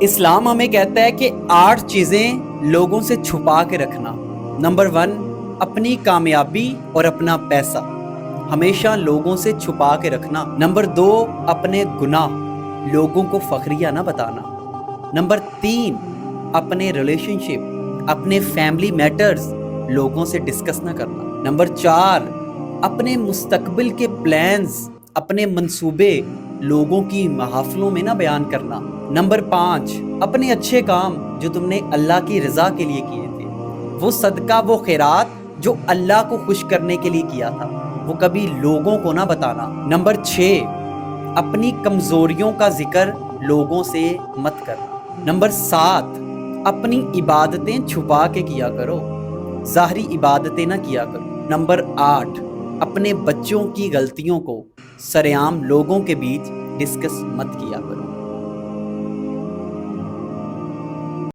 اسلام ہمیں کہتا ہے کہ 8 چیزیں لوگوں سے چھپا کے رکھنا۔ نمبر 1، اپنی کامیابی اور اپنا پیسہ ہمیشہ لوگوں سے چھپا کے رکھنا۔ نمبر 2، اپنے گناہ لوگوں کو فخریہ نہ بتانا۔ نمبر 3، اپنے ریلیشن شپ، اپنے فیملی میٹرز لوگوں سے ڈسکس نہ کرنا۔ نمبر 4، اپنے مستقبل کے پلانز، اپنے منصوبے لوگوں کی محافلوں میں نہ بیان کرنا۔ نمبر 5، اپنے اچھے کام جو تم نے اللہ کی رضا کے لیے کیے تھے، وہ صدقہ، وہ خیرات جو اللہ کو خوش کرنے کے لیے کیا تھا، وہ کبھی لوگوں کو نہ بتانا۔ نمبر 6، اپنی کمزوریوں کا ذکر لوگوں سے مت کرنا۔ نمبر 7، اپنی عبادتیں چھپا کے کیا کرو، ظاہری عبادتیں نہ کیا کرو۔ نمبر 8، اپنے بچوں کی غلطیوں کو سرعام لوگوں کے بیچ ڈسکس مت کیا کرو۔